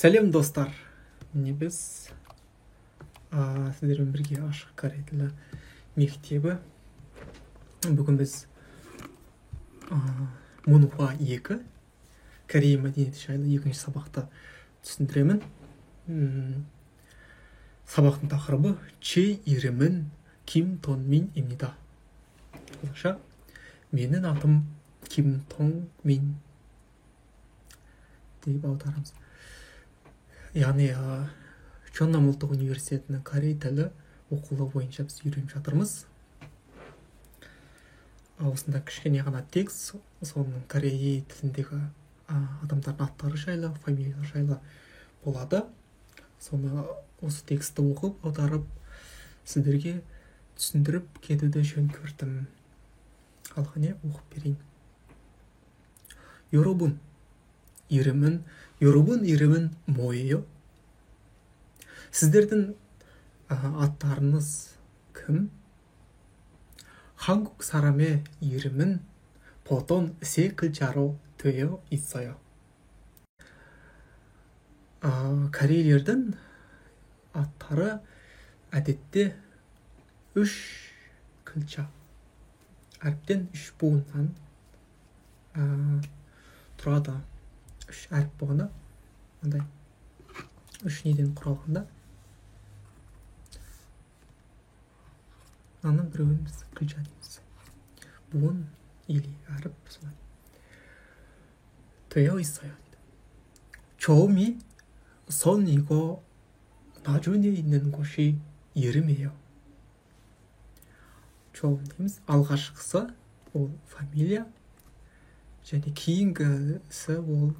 Сәлем достар. Міне біз сіздермен бірге ашық корей тілі мектебі. Бүгін біз Мунхва 2 Корей мәдениеті жайлы екінші сабақты түсіндіремін. Сабақтың тақырыбы 제 이름은 김돈민입니다. Қазақша менің атым 김동민 деп аударамыз. Яғни Чоннам ұлттық университетінің корей тілі оқулығы бойынша біз үйреніп жатырмыз. Осында кішкене ғана текст, соның корей тіліндегі адамдардың аттары жайлы, фамилиялар жайлы болады. Соны осы текстті оқып, аударып, сіздерге түсіндіріп кетуді жөн көрдім. Алғане оқып берейін. 여러분 이름은 뭐예요? сіздердің аттарыңыз кім? 한국 사람의 이름은 보통 세 글자로 되어 있어요. Корейлердің аттары әдетте 3 글자, әріптен 3 буыннан тұрады. 3 әріп болғанда, мындай 3 неден құралғанда, аның біреуін біз күлжа дейміз. Буын или әріп солай. 되어 있어요. 처음이 선이고 나중에 있는 곳이 이름이에요. 처음 дейміз. алғашқысы ол фамилия, және кейінгісі ол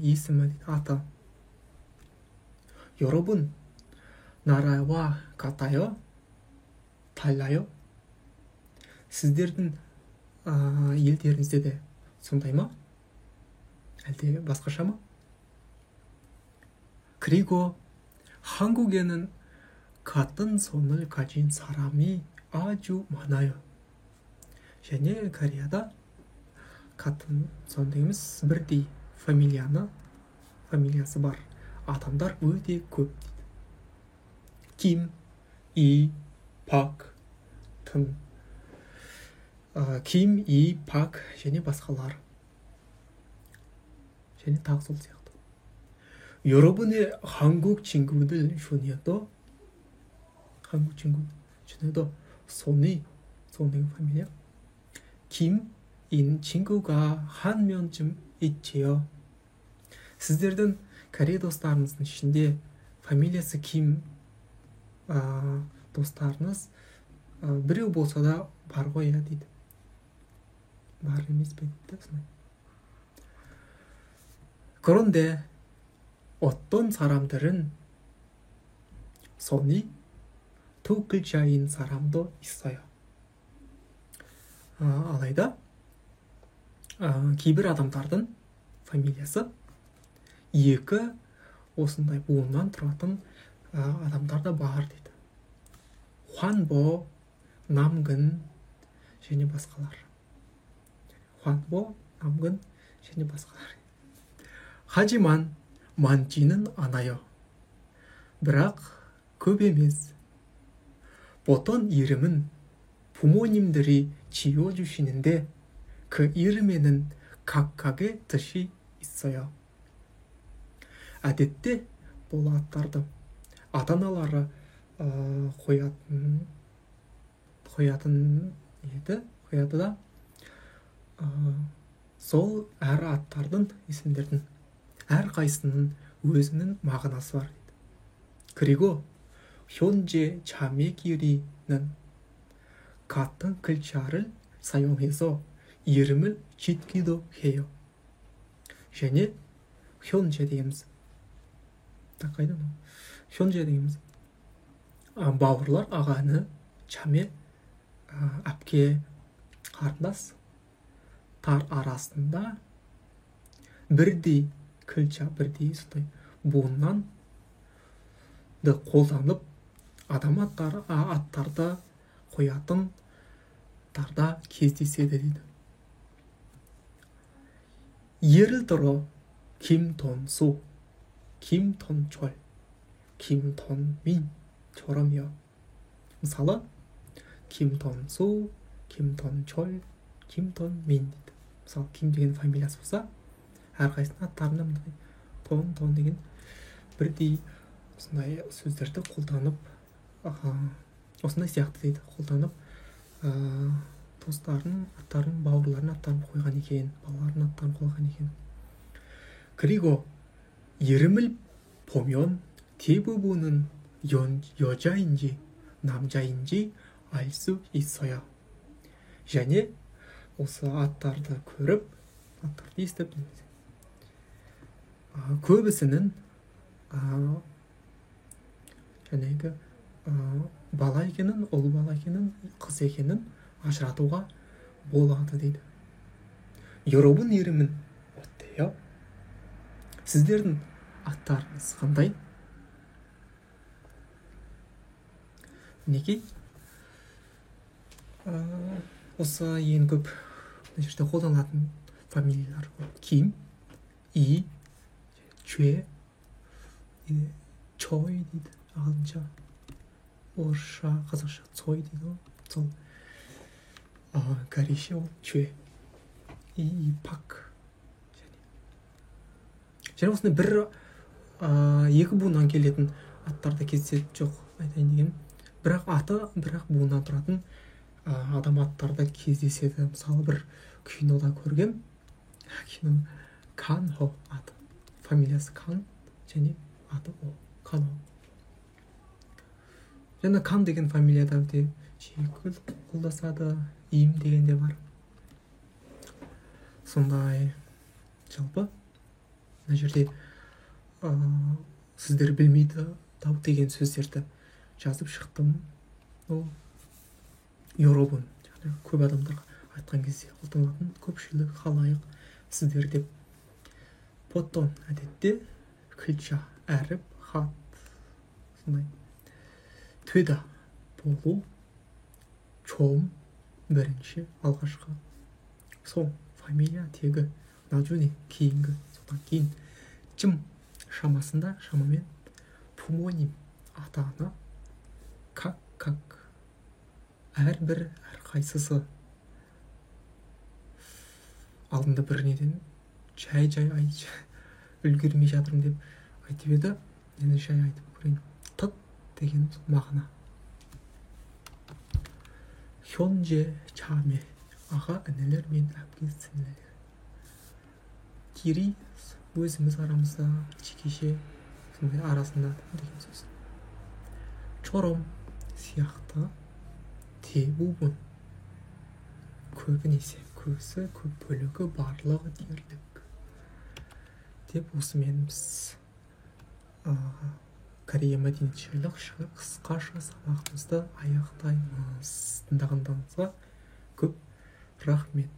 есімі дейді, аты. 여러분, 나라와 같아요? 달라요? сіздердің елдеріңізде де сондай ма? әлде басқаша ма? 그리고 한국에는 같은 손을 가진 사람이 아주 많아요. және Кореяда 같은 сон дейміз, бірдей фамилиясы бар адамдар өте көп дейді. Ким, И, Пак, Тын. Ким, И, Пак және басқалар. және тағы сол сияқты. 여러분의 한국 친구들 중에도 손이 фамилия 김인 친구가 한 명쯤 있지요. сіздердің корей достарыңыздың ішінде фамилиясы Ким достарыңыз біреу болса да бар ғой дейді. бар емес пе дейді. 그런데 어떤 사람들은 손이 2 글자인 사람도 있어요. алайда кейбір адамдардың фамилиясы 2 осындай буыннан тұратын адамдар да бар дейді. Хванбо, Намгын және басқалар. Хванбо, Намгын және басқалар. 하지만 많지는 않아요. бірақ көп емес. 보통 이름은 부모님들이 지어주시는데 그 이름에는 각각의 뜻이 있어요. әдетте бұл аттарды ата-аналары қояды да сол әр аттардың есімдердің әрқайсының өзінің мағынасы бар дейді. 그리고 현재 자매끼리는 같은 글자를 사용해서 이름을 짓기도 해요. және 현재 дейміз. қайда? 현재 дейміз. бауырлар, ағаны, чаме, әпке, қарындас тар арасында бірдей күлча, бірдей сондай буыннан қолданып адам аттарды қоятын тарда кездеседі дейді. 예를 들어 김돈수, 김돈철, 김돈민처럼요. мысалы 김돈수, 김돈철, 김돈민 дейді. мысалы ким деген фамилиясы болса, әрқайсының аттарында мындай тон деген бірдей осындай сөздерді қолданып, осындай сияқты дейді, қолданып достарын аттарын, бауырларын аттарын қойған екен, балаларын аттарын қойған екен. 그리고 이름을 보면 대부분은 여자인지 남자인지 알 수 있어요. және осы аттарды көріп, аттарды естіп, көбісінің жәнегі бала екенін, ұл бала екенін, қыз екенін ажыратуға болады дейді. 여러분 이름은 어때요? сіздердің аттарыңыз қандай? мінекей осы ең көп мына жерде қолданылатын фамилиялар ким, и, чө, чой дейді, ағылшынша, орысша, қазақша цой дейді ғой. сол корейше ол чө, и, пак. және осындай бір екі буыннан келетін аттарда кездеседі. жоқ, айтайын деген, бірақ аты бірақ буыннан тұратын адам аттарда кездеседі. мысалы бір кинода көрген, кино Кан Хо аты, фамилиясы Кан және аты О, Кан Хо. және Кан деген фамилияда өте жиі қолдасады, им деген де бар. сондай жалпы мына жерде сіздер білмейді тау деген сөздерді жазып шықтым. ол 여러분, көп адамдарға айтқан кезде қолданылатын көпшілік, халайық, сіздер деп. 보통 әдетте 글자, әріп, хат, сондай. 되다, болу, 좀, бірінші, алғашқы, сон, фамилия, тегі, 나중에, кейінгі, содан кейін, 좀, шамасында, шамамен, 부모님, ата-ана, как, әрбір, әрқайсысы. алдында бір неден жай үлгермей жатырмын деп айтып еді, енді жай айтып көрейін. тұт деген мағына. 현재, 자매, аға, інілер мен әпке сіңлілер. кири, өзіміз арамызда, жекеше, арасында деген сөз. 처럼, сияқты, 대부분, көбінесе, көбісі, көп бөлігі, барлығы дерлік. деп осымен біз Корея мәдениет жайлы қысқаша сабағымызды аяқтаймыз. тыңдағандарыңызға көп рахмет.